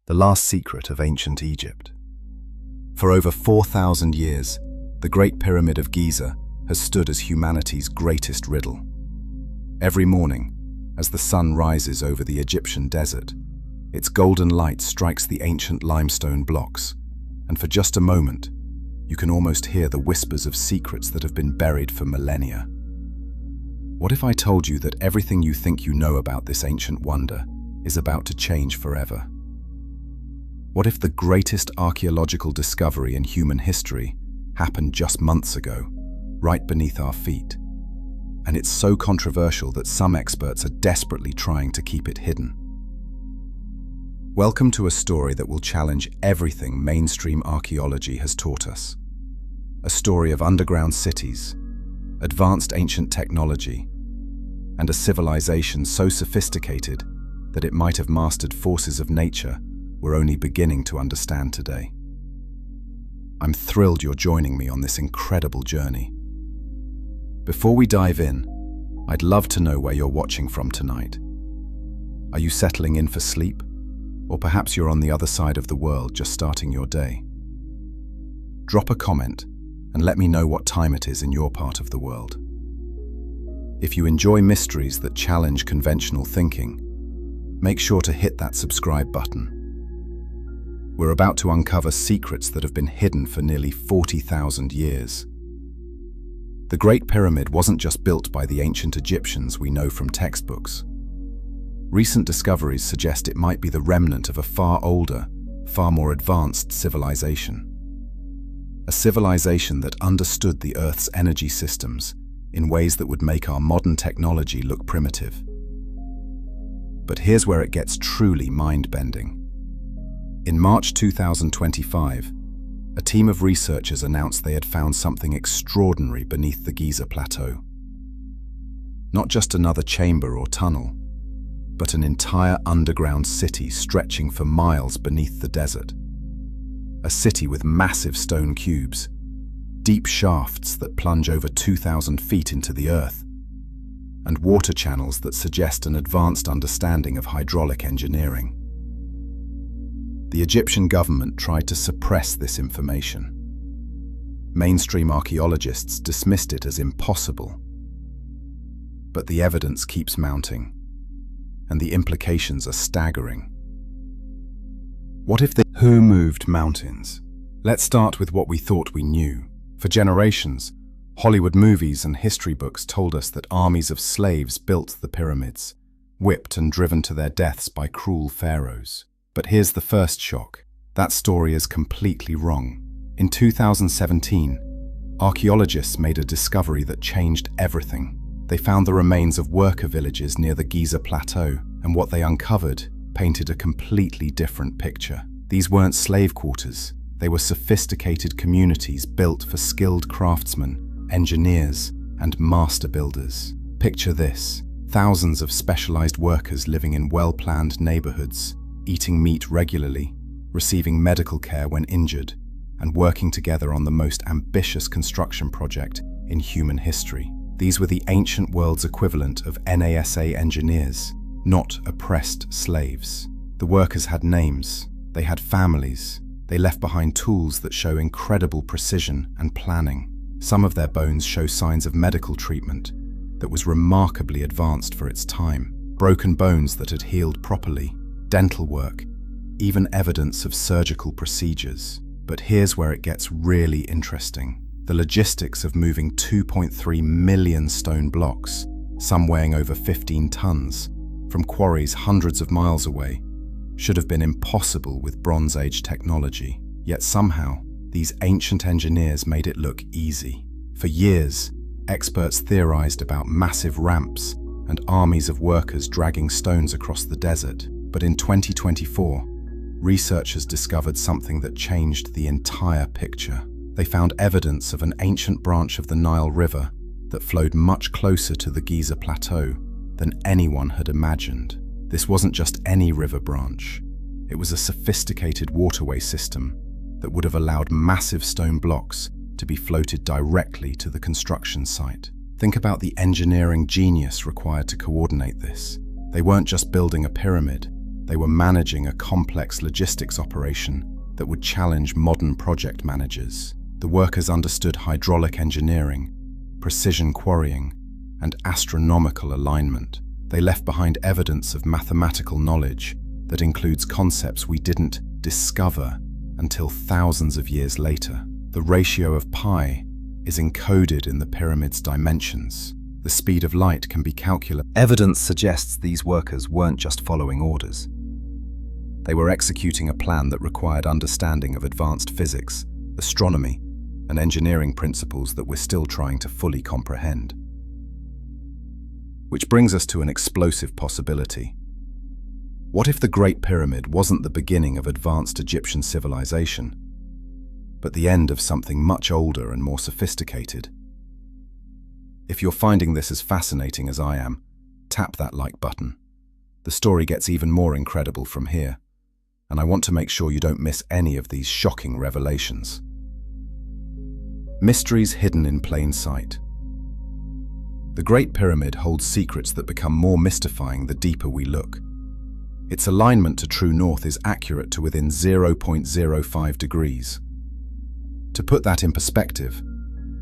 the last secret of ancient Egypt. For over 4,000 years, the Great Pyramid of Giza has stood as humanity's greatest riddle. Every morning, as the sun rises over the Egyptian desert, its golden light strikes the ancient limestone blocks, and for just a moment, you can almost hear the whispers of secrets that have been buried for millennia. What if I told you that everything you think you know about this ancient wonder is about to change forever? What if the greatest archaeological discovery in human history happened just months ago, right beneath our feet? And it's so controversial that some experts are desperately trying to keep it hidden. Welcome to a story that will challenge everything mainstream archaeology has taught us. A story of underground cities, advanced ancient technology, and a civilization so sophisticated that it might have mastered forces of nature we're only beginning to understand today. I'm thrilled you're joining me on this incredible journey. Before we dive in, I'd love to know where you're watching from tonight. Are you settling in for sleep? Or perhaps you're on the other side of the world just starting your day? Drop a comment and let me know what time it is in your part of the world. If you enjoy mysteries that challenge conventional thinking, make sure to hit that subscribe button. We're about to uncover secrets that have been hidden for nearly 40,000 years. The Great Pyramid wasn't just built by the ancient Egyptians we know from textbooks. Recent discoveries suggest it might be the remnant of a far older, far more advanced civilization. A civilization that understood the Earth's energy systems in ways that would make our modern technology look primitive. But here's where it gets truly mind-bending. In March 2025, a team of researchers announced they had found something extraordinary beneath the Giza plateau. Not just another chamber or tunnel, but an entire underground city stretching for miles beneath the desert. A city with massive stone cubes, deep shafts that plunge over 2,000 feet into the earth, and water channels that suggest an advanced understanding of hydraulic engineering. The Egyptian government tried to suppress this information. Mainstream archaeologists dismissed it as impossible. But the evidence keeps mounting, and the implications are staggering. What if who moved mountains? Let's start with what we thought we knew. For generations, Hollywood movies and history books told us that armies of slaves built the pyramids, whipped and driven to their deaths by cruel pharaohs. But here's the first shock. That story is completely wrong. In 2017, archaeologists made a discovery that changed everything. They found the remains of worker villages near the Giza plateau, and what they uncovered painted a completely different picture. These weren't slave quarters. They were sophisticated communities built for skilled craftsmen, engineers, and master builders. Picture this: thousands of specialized workers living in well-planned neighborhoods, eating meat regularly, receiving medical care when injured, and working together on the most ambitious construction project in human history. These were the ancient world's equivalent of NASA engineers, not oppressed slaves. The workers had names, they had families, they left behind tools that show incredible precision and planning. Some of their bones show signs of medical treatment that was remarkably advanced for its time. Broken bones that had healed properly, dental work, even evidence of surgical procedures. But here's where it gets really interesting. The logistics of moving 2.3 million stone blocks, some weighing over 15 tons, from quarries hundreds of miles away, should have been impossible with Bronze Age technology. Yet somehow, these ancient engineers made it look easy. For years, experts theorized about massive ramps and armies of workers dragging stones across the desert. But in 2024, researchers discovered something that changed the entire picture. They found evidence of an ancient branch of the Nile River that flowed much closer to the Giza plateau than anyone had imagined. This wasn't just any river branch. It was a sophisticated waterway system that would have allowed massive stone blocks to be floated directly to the construction site. Think about the engineering genius required to coordinate this. They weren't just building a pyramid, They were managing a complex logistics operation that would challenge modern project managers. The workers understood hydraulic engineering, precision quarrying, and astronomical alignment. They left behind evidence of mathematical knowledge that includes concepts we didn't discover until thousands of years later. The ratio of pi is encoded in the pyramid's dimensions. The speed of light can be calculated. Evidence suggests these workers weren't just following orders. They were executing a plan that required understanding of advanced physics, astronomy, and engineering principles that we're still trying to fully comprehend. Which brings us to an explosive possibility. What if the Great Pyramid wasn't the beginning of advanced Egyptian civilization, but the end of something much older and more sophisticated? If you're finding this as fascinating as I am, tap that like button. The story gets even more incredible from here, and I want to make sure you don't miss any of these shocking revelations. Mysteries hidden in plain sight. The Great Pyramid holds secrets that become more mystifying the deeper we look. Its alignment to true north is accurate to within 0.05 degrees. To put that in perspective,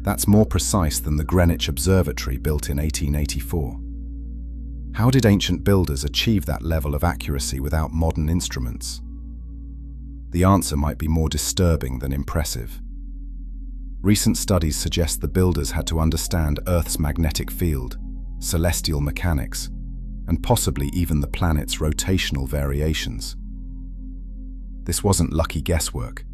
that's more precise than the Greenwich Observatory built in 1884. How did ancient builders achieve that level of accuracy without modern instruments? The answer might be more disturbing than impressive. Recent studies suggest the builders had to understand Earth's magnetic field, celestial mechanics, and possibly even the planet's rotational variations. This wasn't lucky guesswork.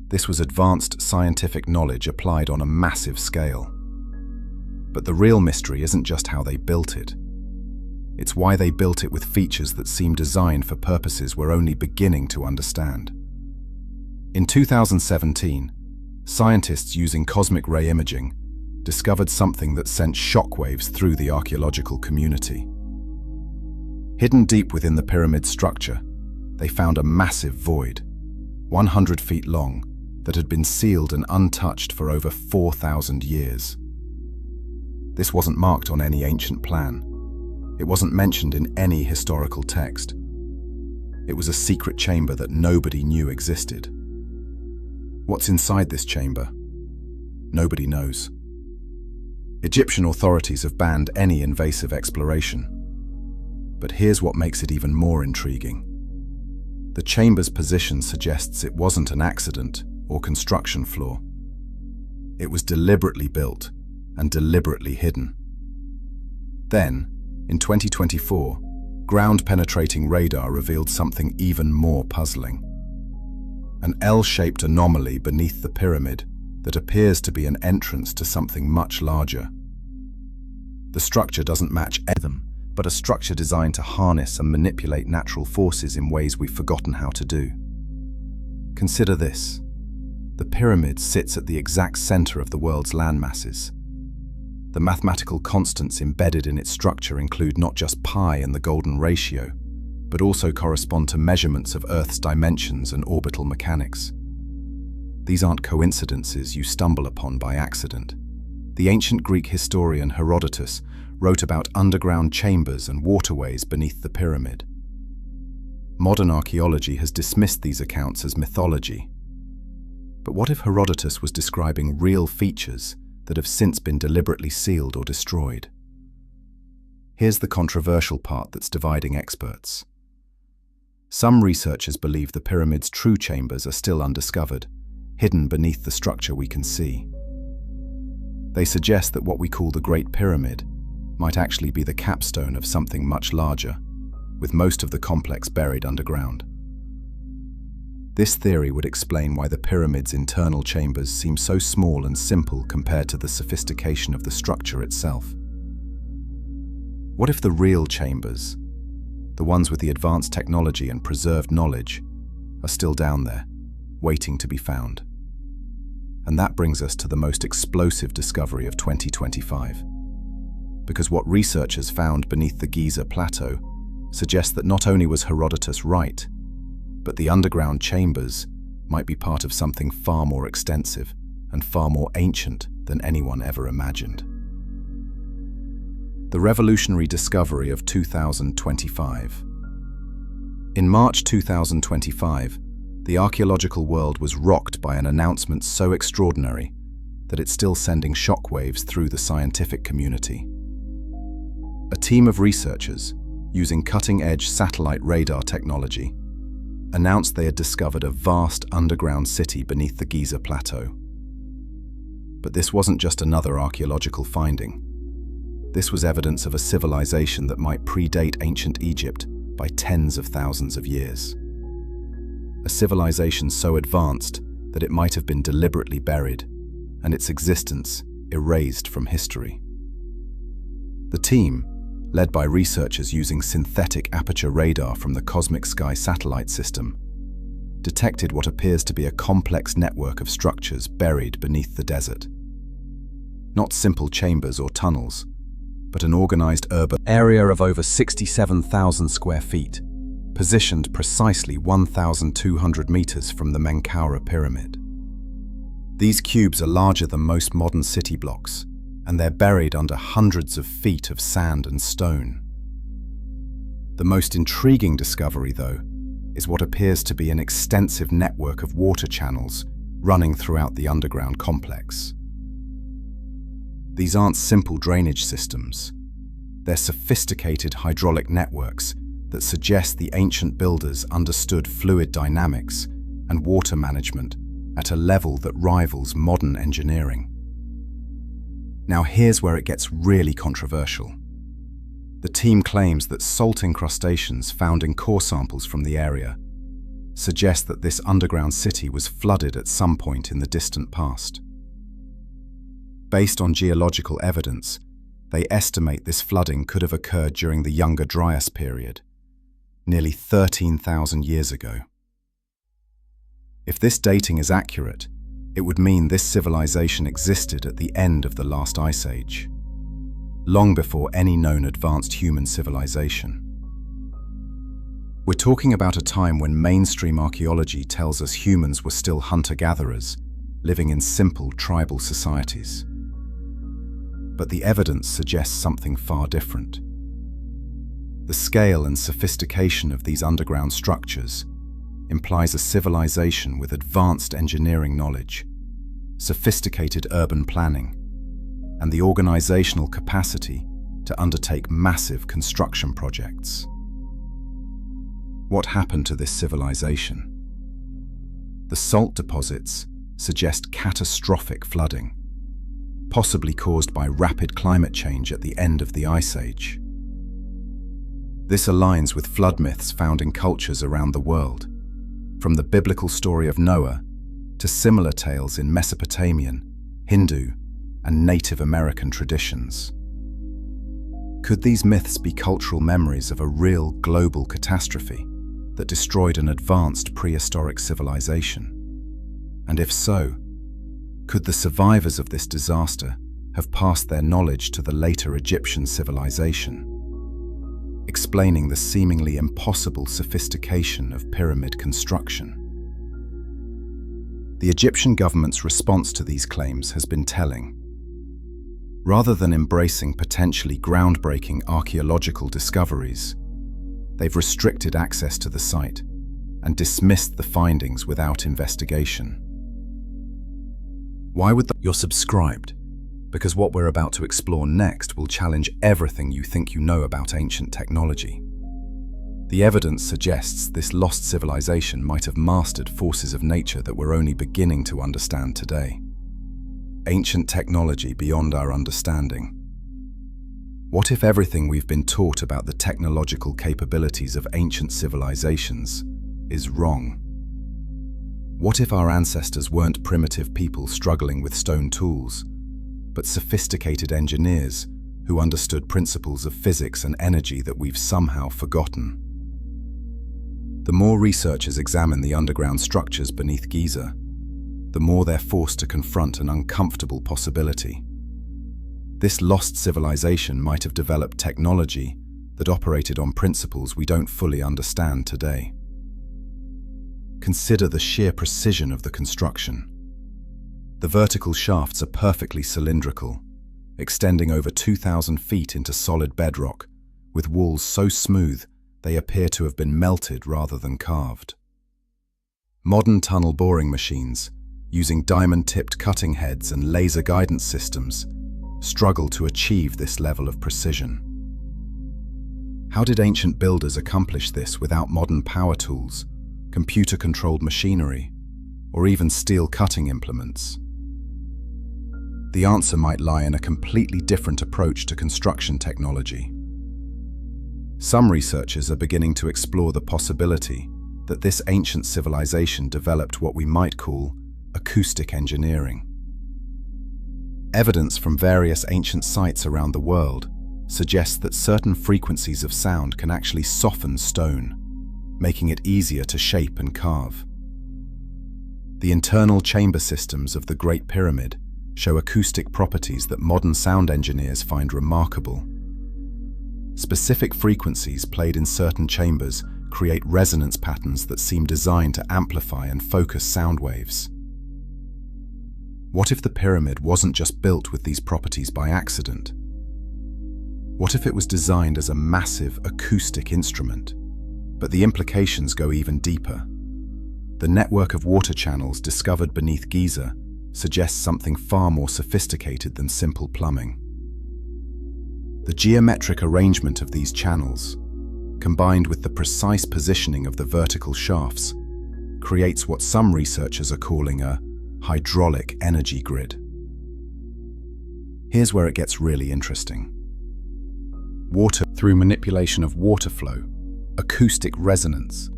This was advanced scientific knowledge applied on a massive scale. But the real mystery isn't just how they built it. It's why they built it with features that seem designed for purposes we're only beginning to understand. In 2017, scientists using cosmic ray imaging discovered something that sent shockwaves through the archaeological community. Hidden deep within the pyramid structure, they found a massive void, 100 feet long, that had been sealed and untouched for over 4,000 years. This wasn't marked on any ancient plan. It wasn't mentioned in any historical text. It was a secret chamber that nobody knew existed. What's inside this chamber? Nobody knows. Egyptian authorities have banned any invasive exploration. But here's what makes it even more intriguing. The chamber's position suggests it wasn't an accident or construction flaw. It was deliberately built and deliberately hidden. Then, in 2024, ground-penetrating radar revealed something even more puzzling. An L-shaped anomaly beneath the pyramid that appears to be an entrance to something much larger. The structure doesn't match them, but a structure designed to harness and manipulate natural forces in ways we've forgotten how to do. Consider this. The pyramid sits at the exact center of the world's landmasses. The mathematical constants embedded in its structure include not just pi and the golden ratio, but also correspond to measurements of Earth's dimensions and orbital mechanics. These aren't coincidences you stumble upon by accident. The ancient Greek historian Herodotus wrote about underground chambers and waterways beneath the pyramid. Modern archaeology has dismissed these accounts as mythology. But what if Herodotus was describing real features that have since been deliberately sealed or destroyed? Here's the controversial part that's dividing experts. Some researchers believe the pyramid's true chambers are still undiscovered, hidden beneath the structure we can see. They suggest that what we call the Great Pyramid might actually be the capstone of something much larger, with most of the complex buried underground. This theory would explain why the pyramid's internal chambers seem so small and simple compared to the sophistication of the structure itself. What if the real chambers, the ones with the advanced technology and preserved knowledge, are still down there, waiting to be found? And that brings us to the most explosive discovery of 2025. Because what researchers found beneath the Giza plateau suggests that not only was Herodotus right, but the underground chambers might be part of something far more extensive and far more ancient than anyone ever imagined. The revolutionary discovery of 2025. In March 2025, the archaeological world was rocked by an announcement so extraordinary that it's still sending shockwaves through the scientific community. A team of researchers, using cutting-edge satellite radar technology, announced they had discovered a vast underground city beneath the Giza plateau. But this wasn't just another archaeological finding. This was evidence of a civilization that might predate ancient Egypt by tens of thousands of years. A civilization so advanced that it might have been deliberately buried and its existence erased from history. The team, led by researchers using synthetic aperture radar from the Cosmic Sky satellite system, detected what appears to be a complex network of structures buried beneath the desert. Not simple chambers or tunnels, but an organized urban area of over 67,000 square feet, positioned precisely 1,200 meters from the Menkaure pyramid. These cubes are larger than most modern city blocks, and they're buried under hundreds of feet of sand and stone. The most intriguing discovery, though, is what appears to be an extensive network of water channels running throughout the underground complex. These aren't simple drainage systems. They're sophisticated hydraulic networks that suggest the ancient builders understood fluid dynamics and water management at a level that rivals modern engineering. Now here's where it gets really controversial. The team claims that salt incrustations found in core samples from the area suggest that this underground city was flooded at some point in the distant past. Based on geological evidence, they estimate this flooding could have occurred during the Younger Dryas period, nearly 13,000 years ago. If this dating is accurate, it would mean this civilization existed at the end of the last ice age, long before any known advanced human civilization. We're talking about a time when mainstream archaeology tells us humans were still hunter-gatherers, living in simple tribal societies. But the evidence suggests something far different. The scale and sophistication of these underground structures implies a civilization with advanced engineering knowledge, sophisticated urban planning, and the organizational capacity to undertake massive construction projects. What happened to this civilization? The salt deposits suggest catastrophic flooding, possibly caused by rapid climate change at the end of the Ice Age. This aligns with flood myths found in cultures around the world, from the biblical story of Noah to similar tales in Mesopotamian, Hindu, and Native American traditions. Could these myths be cultural memories of a real global catastrophe that destroyed an advanced prehistoric civilization? And if so, could the survivors of this disaster have passed their knowledge to the later Egyptian civilization, explaining the seemingly impossible sophistication of pyramid construction? The Egyptian government's response to these claims has been telling. Rather than embracing potentially groundbreaking archaeological discoveries, they've restricted access to the site and dismissed the findings without investigation. Why would you're subscribed? Because what we're about to explore next will challenge everything you think you know about ancient technology. The evidence suggests this lost civilization might have mastered forces of nature that we're only beginning to understand today. Ancient technology beyond our understanding. What if everything we've been taught about the technological capabilities of ancient civilizations is wrong? What if our ancestors weren't primitive people struggling with stone tools, but sophisticated engineers who understood principles of physics and energy that we've somehow forgotten? The more researchers examine the underground structures beneath Giza, the more they're forced to confront an uncomfortable possibility. This lost civilization might have developed technology that operated on principles we don't fully understand today. Consider the sheer precision of the construction. The vertical shafts are perfectly cylindrical, extending over 2,000 feet into solid bedrock, with walls so smooth they appear to have been melted rather than carved. Modern tunnel boring machines, using diamond-tipped cutting heads and laser guidance systems, struggle to achieve this level of precision. How did ancient builders accomplish this without modern power tools, computer-controlled machinery, or even steel cutting implements? The answer might lie in a completely different approach to construction technology. Some researchers are beginning to explore the possibility that this ancient civilization developed what we might call acoustic engineering. Evidence from various ancient sites around the world suggests that certain frequencies of sound can actually soften stone, making it easier to shape and carve. The internal chamber systems of the Great Pyramid show acoustic properties that modern sound engineers find remarkable. Specific frequencies played in certain chambers create resonance patterns that seem designed to amplify and focus sound waves. What if the pyramid wasn't just built with these properties by accident? What if it was designed as a massive acoustic instrument? But the implications go even deeper. The network of water channels discovered beneath Giza suggests something far more sophisticated than simple plumbing. The geometric arrangement of these channels, combined with the precise positioning of the vertical shafts, creates what some researchers are calling a hydraulic energy grid. Here's where it gets really interesting. Water, through manipulation of water flow, acoustic resonance,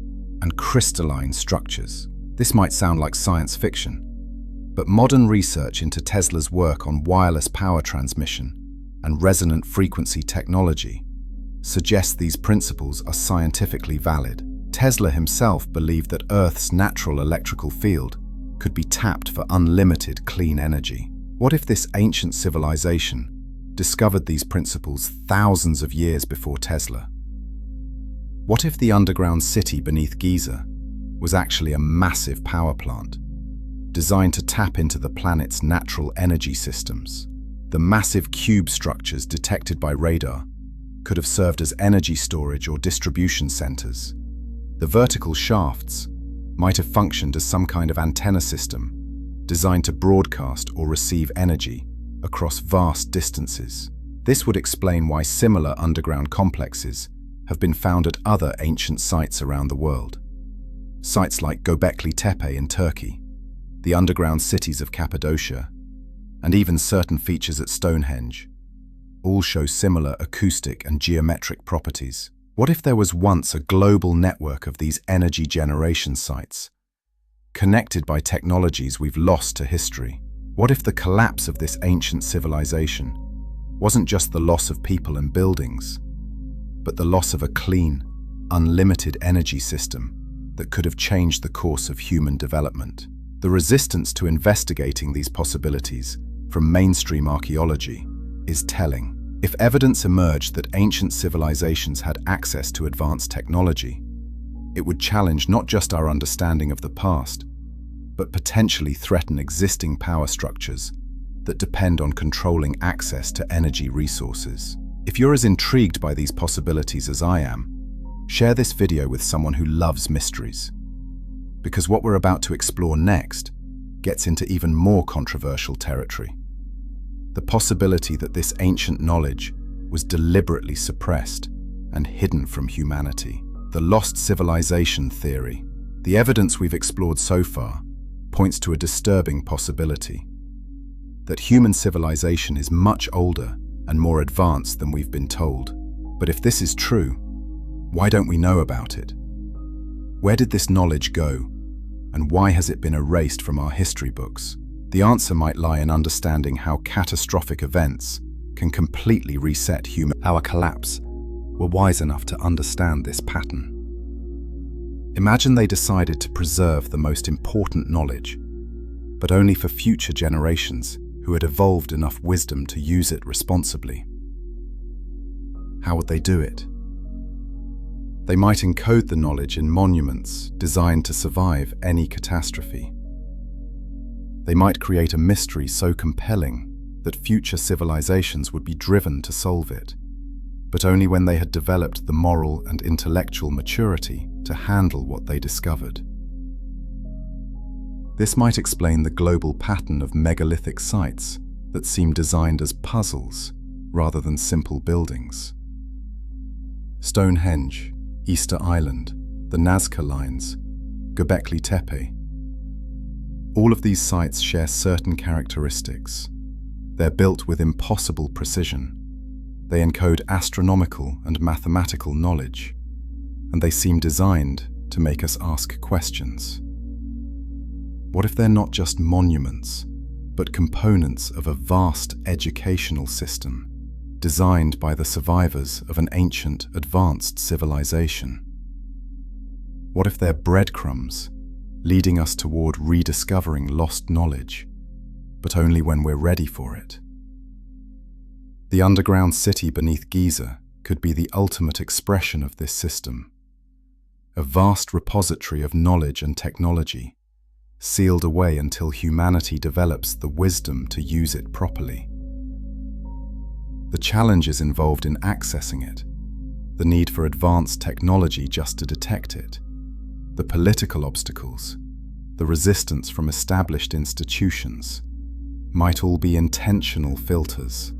and crystalline structures. This might sound like science fiction, but modern research into Tesla's work on wireless power transmission and resonant frequency technology suggests these principles are scientifically valid. Tesla himself believed that Earth's natural electrical field could be tapped for unlimited clean energy. What if this ancient civilization discovered these principles thousands of years before Tesla? What if the underground city beneath Giza was actually a massive power plant, designed to tap into the planet's natural energy systems? The massive cube structures detected by radar could have served as energy storage or distribution centers. The vertical shafts might have functioned as some kind of antenna system designed to broadcast or receive energy across vast distances. This would explain why similar underground complexes have been found at other ancient sites around the world. Sites like Göbekli Tepe in Turkey, the underground cities of Cappadocia, and even certain features at Stonehenge, all show similar acoustic and geometric properties. What if there was once a global network of these energy generation sites, connected by technologies we've lost to history? What if the collapse of this ancient civilization wasn't just the loss of people and buildings, but the loss of a clean, unlimited energy system that could have changed the course of human development? The resistance to investigating these possibilities from mainstream archaeology is telling. If evidence emerged that ancient civilizations had access to advanced technology, it would challenge not just our understanding of the past, but potentially threaten existing power structures that depend on controlling access to energy resources. If you're as intrigued by these possibilities as I am, share this video with someone who loves mysteries. Because what we're about to explore next gets into even more controversial territory. The possibility that this ancient knowledge was deliberately suppressed and hidden from humanity. The lost civilization theory. The evidence we've explored so far points to a disturbing possibility: that human civilization is much older and more advanced than we've been told. But if this is true, why don't we know about it? Where did this knowledge go, and why has it been erased from our history books? The answer might lie in understanding how catastrophic events can completely reset human. Our collapse were wise enough to understand this pattern. Imagine they decided to preserve the most important knowledge, but only for future generations who had evolved enough wisdom to use it responsibly. How would they do it? They might encode the knowledge in monuments designed to survive any catastrophe. They might create a mystery so compelling that future civilizations would be driven to solve it, but only when they had developed the moral and intellectual maturity to handle what they discovered. This might explain the global pattern of megalithic sites that seem designed as puzzles rather than simple buildings. Stonehenge, Easter Island, the Nazca Lines, Göbekli Tepe. All of these sites share certain characteristics. They're built with impossible precision. They encode astronomical and mathematical knowledge, and they seem designed to make us ask questions. What if they're not just monuments, but components of a vast educational system designed by the survivors of an ancient, advanced civilization? What if they're breadcrumbs, leading us toward rediscovering lost knowledge, but only when we're ready for it? The underground city beneath Giza could be the ultimate expression of this system, a vast repository of knowledge and technology, sealed away until humanity develops the wisdom to use it properly. The challenges involved in accessing it, the need for advanced technology just to detect it, the political obstacles, the resistance from established institutions, might all be intentional filters,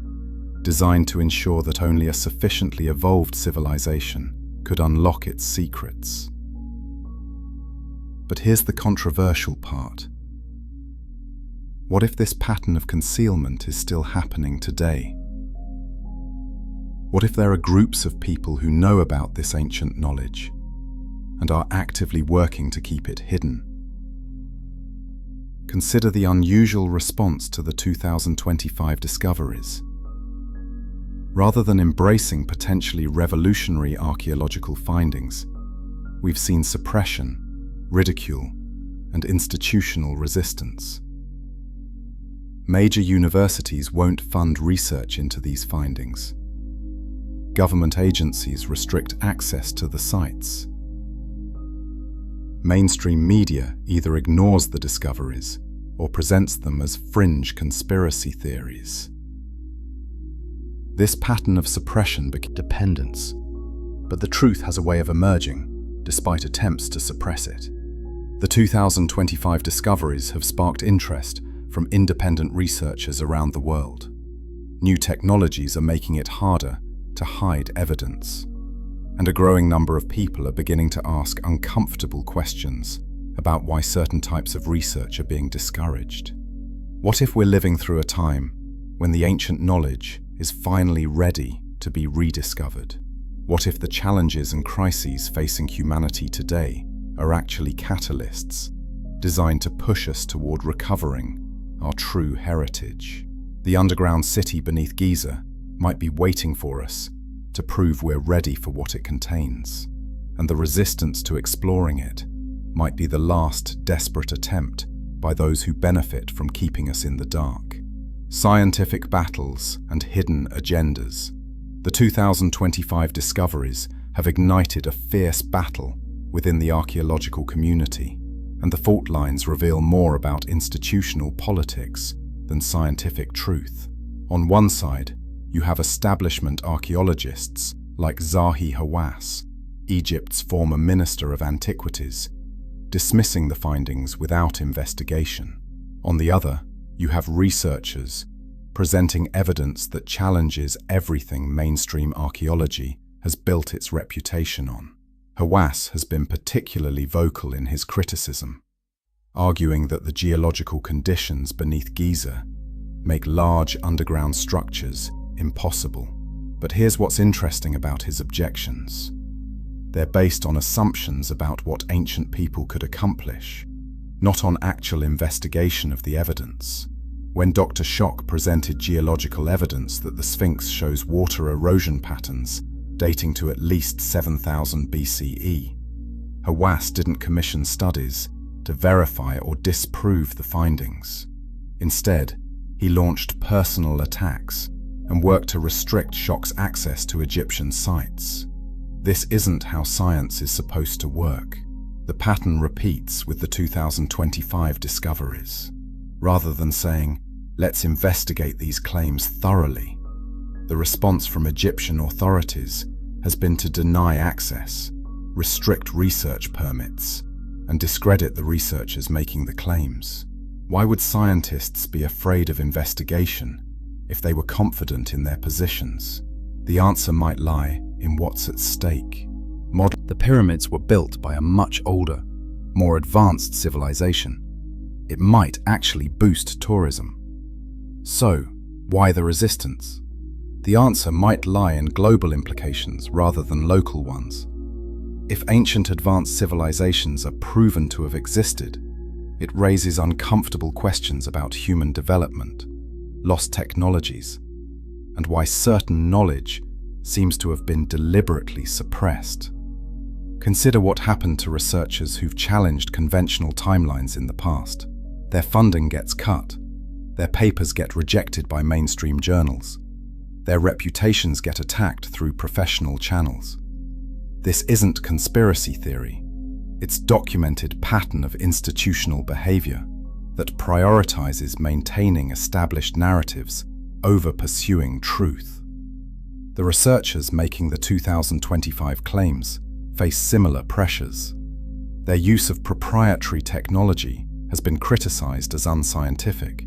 designed to ensure that only a sufficiently evolved civilization could unlock its secrets. But here's the controversial part. What if this pattern of concealment is still happening today? What if there are groups of people who know about this ancient knowledge and are actively working to keep it hidden? Consider the unusual response to the 2025 discoveries. Rather than embracing potentially revolutionary archaeological findings, we've seen suppression, ridicule, and institutional resistance. Major universities won't fund research into these findings. Government agencies restrict access to the sites. Mainstream media either ignores the discoveries or presents them as fringe conspiracy theories. This pattern of suppression becomes dependence, but the truth has a way of emerging, despite attempts to suppress it. The 2025 discoveries have sparked interest from independent researchers around the world. New technologies are making it harder to hide evidence, and a growing number of people are beginning to ask uncomfortable questions about why certain types of research are being discouraged. What if we're living through a time when the ancient knowledge is finally ready to be rediscovered? What if the challenges and crises facing humanity today are actually catalysts designed to push us toward recovering our true heritage? The underground city beneath Giza might be waiting for us to prove we're ready for what it contains, and the resistance to exploring it might be the last desperate attempt by those who benefit from keeping us in the dark. Scientific battles and hidden agendas. The 2025 discoveries have ignited a fierce battle within the archaeological community, and the fault lines reveal more about institutional politics than scientific truth. On one side, you have establishment archaeologists like Zahi Hawass, Egypt's former Minister of Antiquities, dismissing the findings without investigation. On the other, you have researchers presenting evidence that challenges everything mainstream archaeology has built its reputation on. Hawass has been particularly vocal in his criticism, arguing that the geological conditions beneath Giza make large underground structures impossible. But here's what's interesting about his objections. They're based on assumptions about what ancient people could accomplish, not on actual investigation of the evidence. When Dr. Schock presented geological evidence that the Sphinx shows water erosion patterns dating to at least 7000 BCE, Hawass didn't commission studies to verify or disprove the findings. Instead, he launched personal attacks and worked to restrict Schock's access to Egyptian sites. This isn't how science is supposed to work. The pattern repeats with the 2025 discoveries. Rather than saying, let's investigate these claims thoroughly, The response from Egyptian authorities has been to deny access, restrict research permits, and discredit the researchers making the claims. Why would scientists be afraid of investigation if they were confident in their positions? The answer might lie in what's at stake. The pyramids were built by a much older, more advanced civilization. It might actually boost tourism. So, why the resistance? The answer might lie in global implications rather than local ones. If ancient advanced civilizations are proven to have existed, it raises uncomfortable questions about human development, lost technologies, and why certain knowledge seems to have been deliberately suppressed. Consider what happened to researchers who've challenged conventional timelines in the past. Their funding gets cut, their papers get rejected by mainstream journals, their reputations get attacked through professional channels. This isn't conspiracy theory, it's documented pattern of institutional behavior that prioritizes maintaining established narratives over pursuing truth. The researchers making the 2025 claims face similar pressures. Their use of proprietary technology has been criticized as unscientific,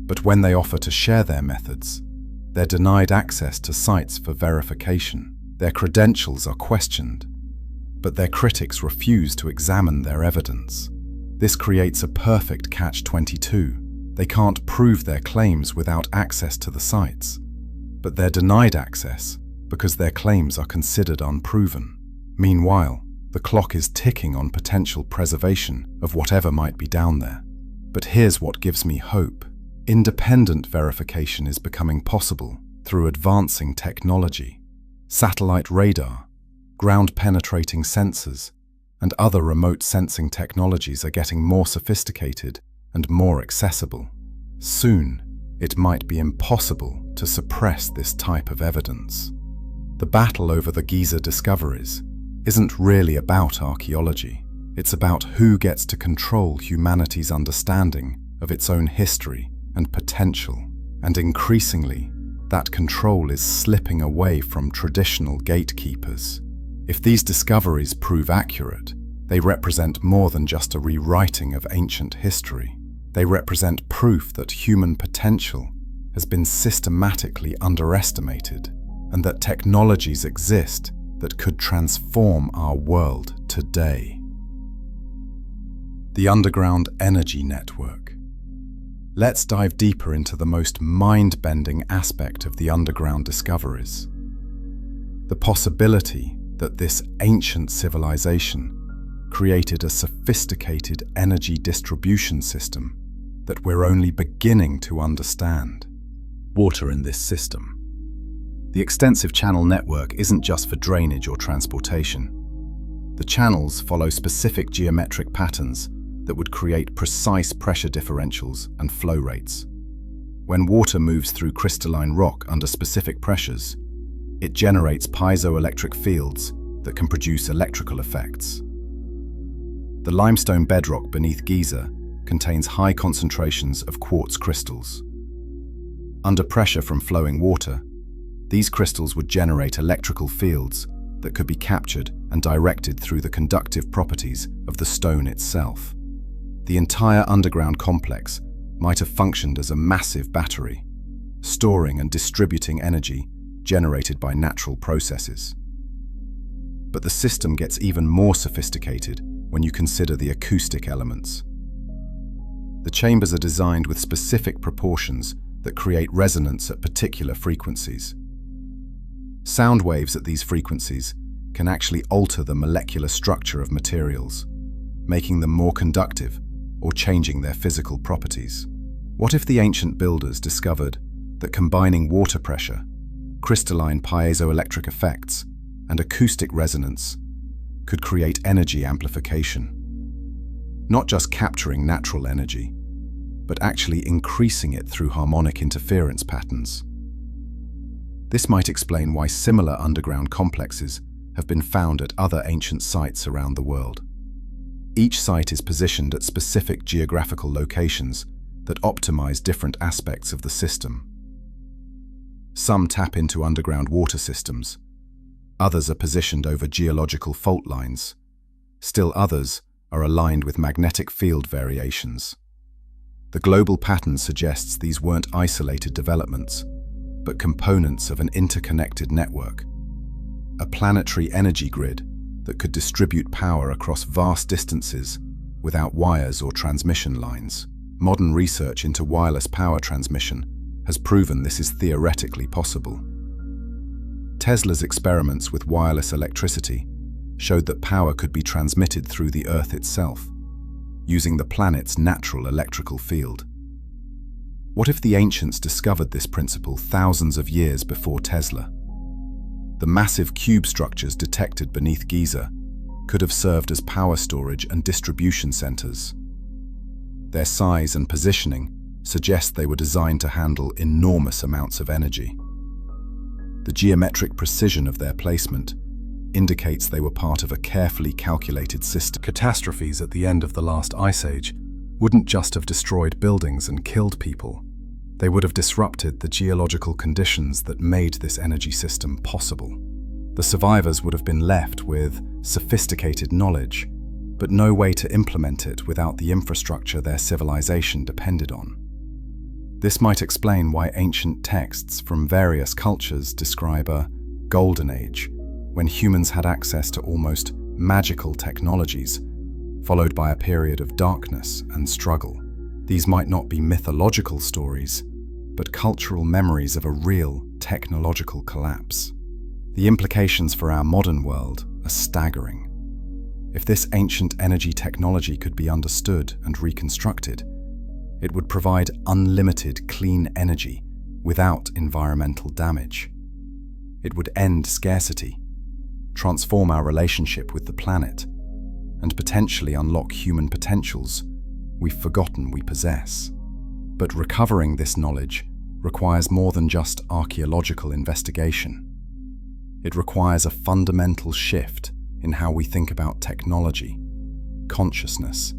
but when they offer to share their methods, they're denied access to sites for verification. Their credentials are questioned, but their critics refuse to examine their evidence. This creates a perfect catch-22. They can't prove their claims without access to the sites, but they're denied access because their claims are considered unproven. Meanwhile, the clock is ticking on potential preservation of whatever might be down there. But here's what gives me hope. Independent verification is becoming possible through advancing technology. Satellite radar, ground-penetrating sensors, and other remote sensing technologies are getting more sophisticated and more accessible. Soon, it might be impossible to suppress this type of evidence. The battle over the Giza discoveries isn't really about archaeology. It's about who gets to control humanity's understanding of its own history and potential. And increasingly, that control is slipping away from traditional gatekeepers. If these discoveries prove accurate, they represent more than just a rewriting of ancient history. They represent proof that human potential has been systematically underestimated, and that technologies exist that could transform our world today. The underground energy network. Let's dive deeper into the most mind-bending aspect of the underground discoveries. The possibility that this ancient civilization created a sophisticated energy distribution system that we're only beginning to understand. Water in this system. The extensive channel network isn't just for drainage or transportation. The channels follow specific geometric patterns that would create precise pressure differentials and flow rates. When water moves through crystalline rock under specific pressures, it generates piezoelectric fields that can produce electrical effects. The limestone bedrock beneath Giza contains high concentrations of quartz crystals. Under pressure from flowing water, these crystals would generate electrical fields that could be captured and directed through the conductive properties of the stone itself. The entire underground complex might have functioned as a massive battery, storing and distributing energy generated by natural processes. But the system gets even more sophisticated when you consider the acoustic elements. The chambers are designed with specific proportions that create resonance at particular frequencies. Sound waves at these frequencies can actually alter the molecular structure of materials, making them more conductive or changing their physical properties. What if the ancient builders discovered that combining water pressure, crystalline piezoelectric effects, and acoustic resonance could create energy amplification? Not just capturing natural energy, but actually increasing it through harmonic interference patterns. This might explain why similar underground complexes have been found at other ancient sites around the world. Each site is positioned at specific geographical locations that optimize different aspects of the system. Some tap into underground water systems. Others are positioned over geological fault lines. Still others are aligned with magnetic field variations. The global pattern suggests these weren't isolated developments, but components of an interconnected network. A planetary energy grid that could distribute power across vast distances without wires or transmission lines. Modern research into wireless power transmission has proven this is theoretically possible. Tesla's experiments with wireless electricity showed that power could be transmitted through the Earth itself, using the planet's natural electrical field. What if the ancients discovered this principle thousands of years before Tesla? The massive cube structures detected beneath Giza could have served as power storage and distribution centers. Their size and positioning suggest they were designed to handle enormous amounts of energy. The geometric precision of their placement indicates they were part of a carefully calculated system. Catastrophes at the end of the last ice age wouldn't just have destroyed buildings and killed people. They would have disrupted the geological conditions that made this energy system possible. The survivors would have been left with sophisticated knowledge, but no way to implement it without the infrastructure their civilization depended on. This might explain why ancient texts from various cultures describe a golden age, when humans had access to almost magical technologies, followed by a period of darkness and struggle. These might not be mythological stories, but cultural memories of a real technological collapse. The implications for our modern world are staggering. If this ancient energy technology could be understood and reconstructed, it would provide unlimited clean energy without environmental damage. It would end scarcity, transform our relationship with the planet, and potentially unlock human potentials we've forgotten we possess. But recovering this knowledge requires more than just archaeological investigation. It requires a fundamental shift in how we think about technology, consciousness,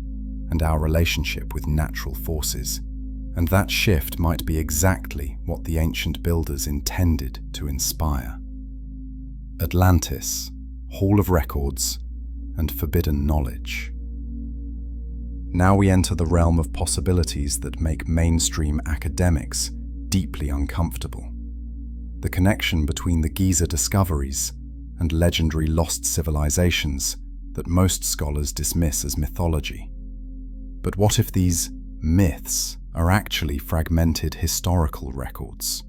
and our relationship with natural forces. And that shift might be exactly what the ancient builders intended to inspire. Atlantis, Hall of Records, and Forbidden Knowledge. Now we enter the realm of possibilities that make mainstream academics deeply uncomfortable. The connection between the Giza discoveries and legendary lost civilizations that most scholars dismiss as mythology. But what if these myths are actually fragmented historical records?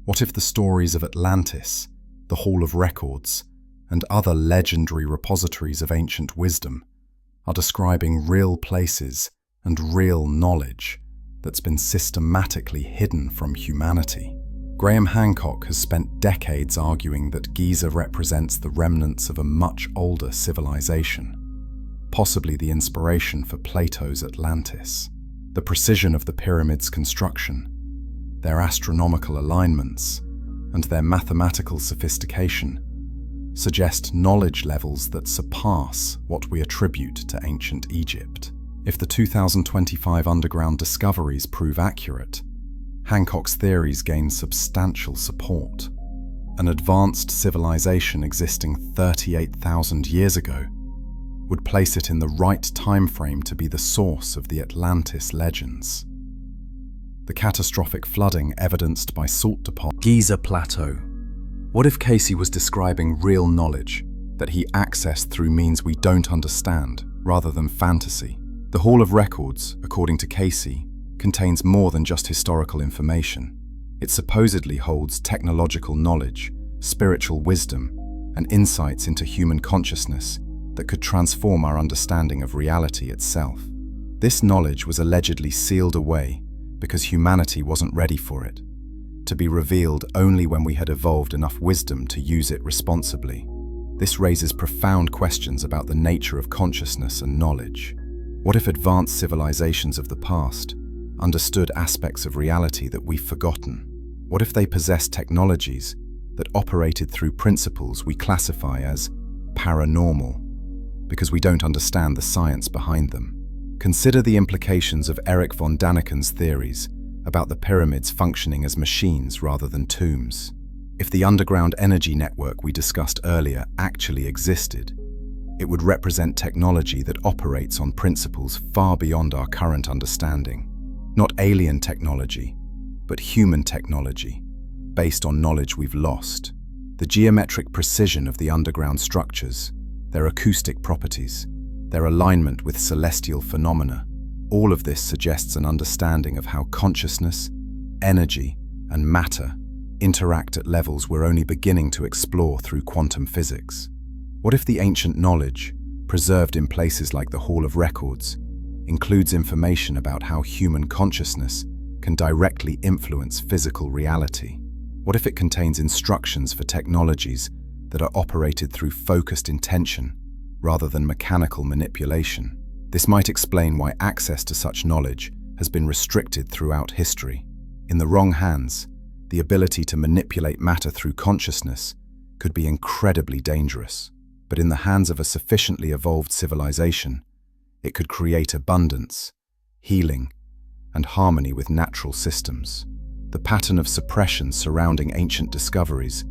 What if the stories of Atlantis, the Hall of Records, and other legendary repositories of ancient wisdom are describing real places and real knowledge that's been systematically hidden from humanity? Graham Hancock has spent decades arguing that Giza represents the remnants of a much older civilization, possibly the inspiration for Plato's Atlantis. The precision of the pyramids' construction, their astronomical alignments, and their mathematical sophistication suggest knowledge levels that surpass what we attribute to ancient Egypt. If the 2025 underground discoveries prove accurate, Hancock's theories gain substantial support. An advanced civilization existing 38,000 years ago would place it in the right time frame to be the source of the Atlantis legends. The catastrophic flooding evidenced by salt deposits. Giza Plateau. What if Casey was describing real knowledge that he accessed through means we don't understand, rather than fantasy? The Hall of Records, according to Casey, contains more than just historical information. It supposedly holds technological knowledge, spiritual wisdom, and insights into human consciousness that could transform our understanding of reality itself. This knowledge was allegedly sealed away because humanity wasn't ready for it, to be revealed only when we had evolved enough wisdom to use it responsibly. This raises profound questions about the nature of consciousness and knowledge. What if advanced civilizations of the past understood aspects of reality that we've forgotten? What if they possessed technologies that operated through principles we classify as paranormal because we don't understand the science behind them? Consider the implications of Erich von Daniken's theories about the pyramids functioning as machines rather than tombs. If the underground energy network we discussed earlier actually existed, it would represent technology that operates on principles far beyond our current understanding. Not alien technology, but human technology, based on knowledge we've lost. The geometric precision of the underground structures, their acoustic properties, their alignment with celestial phenomena, all of this suggests an understanding of how consciousness, energy, and matter interact at levels we're only beginning to explore through quantum physics. What if the ancient knowledge, preserved in places like the Hall of Records, includes information about how human consciousness can directly influence physical reality? What if it contains instructions for technologies that are operated through focused intention rather than mechanical manipulation? This might explain why access to such knowledge has been restricted throughout history. In the wrong hands, the ability to manipulate matter through consciousness could be incredibly dangerous. But in the hands of a sufficiently evolved civilization, it could create abundance, healing, and harmony with natural systems. The pattern of suppression surrounding ancient discoveries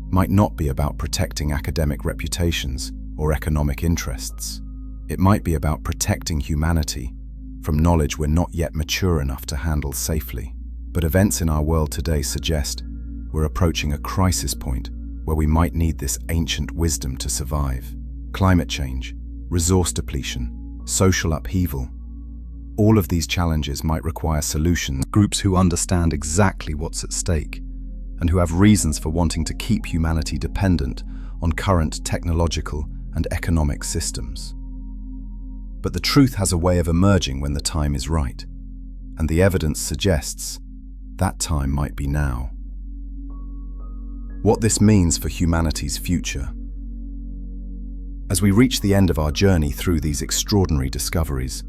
might not be about protecting academic reputations or economic interests. It might be about protecting humanity from knowledge we're not yet mature enough to handle safely. But events in our world today suggest we're approaching a crisis point where we might need this ancient wisdom to survive. Climate change, resource depletion, social upheaval. All of these challenges might require solutions. Groups who understand exactly what's at stake and who have reasons for wanting to keep humanity dependent on current technological and economic systems. But the truth has a way of emerging when the time is right, and the evidence suggests that time might be now. What this means for humanity's future. As we reach the end of our journey through these extraordinary discoveries,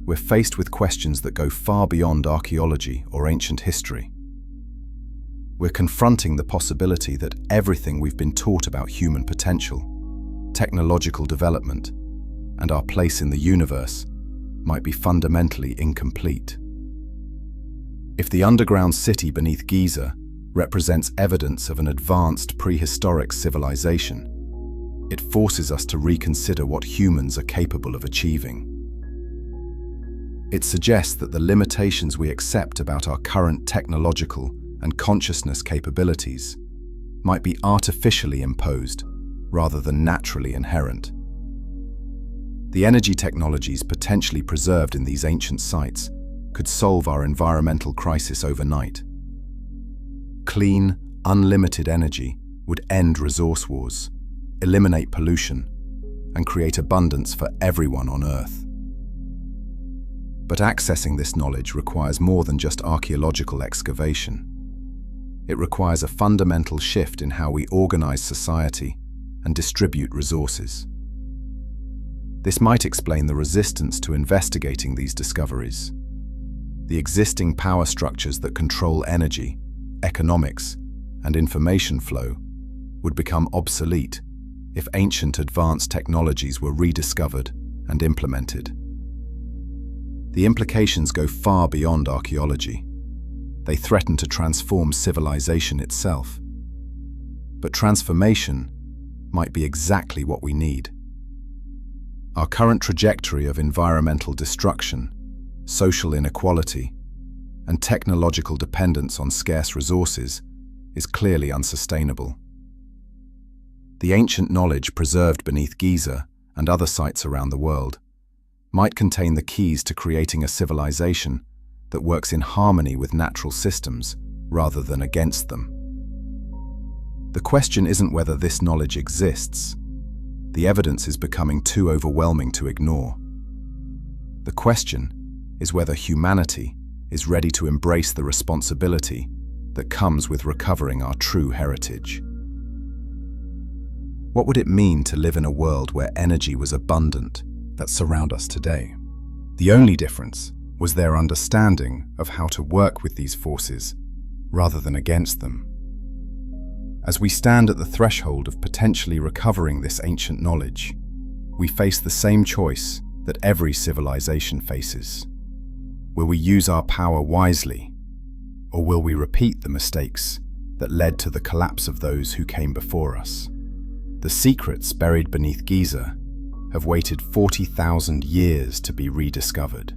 we're faced with questions that go far beyond archaeology or ancient history. We're confronting the possibility that everything we've been taught about human potential, technological development, and our place in the universe might be fundamentally incomplete. If the underground city beneath Giza represents evidence of an advanced prehistoric civilization, it forces us to reconsider what humans are capable of achieving. It suggests that the limitations we accept about our current technological and consciousness capabilities might be artificially imposed rather than naturally inherent. The energy technologies potentially preserved in these ancient sites could solve our environmental crisis overnight. Clean, unlimited energy would end resource wars, eliminate pollution, and create abundance for everyone on Earth. But accessing this knowledge requires more than just archaeological excavation. It requires a fundamental shift in how we organize society and distribute resources. This might explain the resistance to investigating these discoveries. The existing power structures that control energy, economics, and information flow would become obsolete if ancient advanced technologies were rediscovered and implemented. The implications go far beyond archaeology. They threaten to transform civilization itself. But transformation might be exactly what we need. Our current trajectory of environmental destruction, social inequality, and technological dependence on scarce resources is clearly unsustainable. The ancient knowledge preserved beneath Giza and other sites around the world might contain the keys to creating a civilization that works in harmony with natural systems rather than against them. The question isn't whether this knowledge exists. The evidence is becoming too overwhelming to ignore. The question is whether humanity is ready to embrace the responsibility that comes with recovering our true heritage. What would it mean to live in a world where energy was abundant that surround us today? The only difference was their understanding of how to work with these forces rather than against them. As we stand at the threshold of potentially recovering this ancient knowledge, we face the same choice that every civilization faces. Will we use our power wisely, Or will we repeat the mistakes that led to the collapse of those who came before us? The secrets buried beneath Giza have waited 40,000 years to be rediscovered.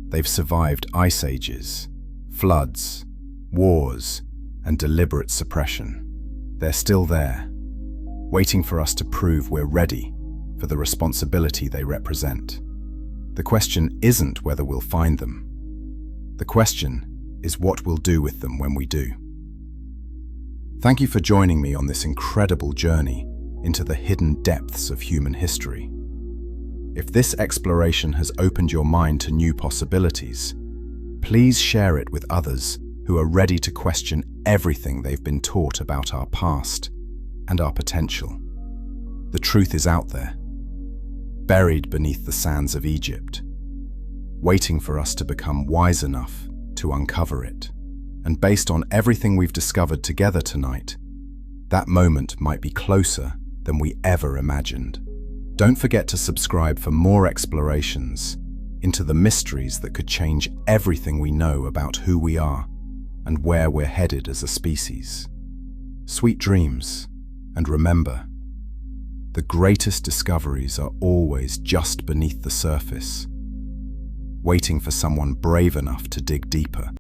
They've survived ice ages, floods, wars, and deliberate suppression. They're still there, waiting for us to prove we're ready for the responsibility they represent. The question isn't whether we'll find them. The question is what we'll do with them when we do. Thank you for joining me on this incredible journey into the hidden depths of human history. If this exploration has opened your mind to new possibilities, please share it with others who are ready to question everything they've been taught about our past and our potential. The truth is out there, buried beneath the sands of Egypt, waiting for us to become wise enough to uncover it. And based on everything we've discovered together tonight, that moment might be closer than we ever imagined. Don't forget to subscribe for more explorations into the mysteries that could change everything we know about who we are and where we're headed as a species. Sweet dreams, and remember, the greatest discoveries are always just beneath the surface, waiting for someone brave enough to dig deeper.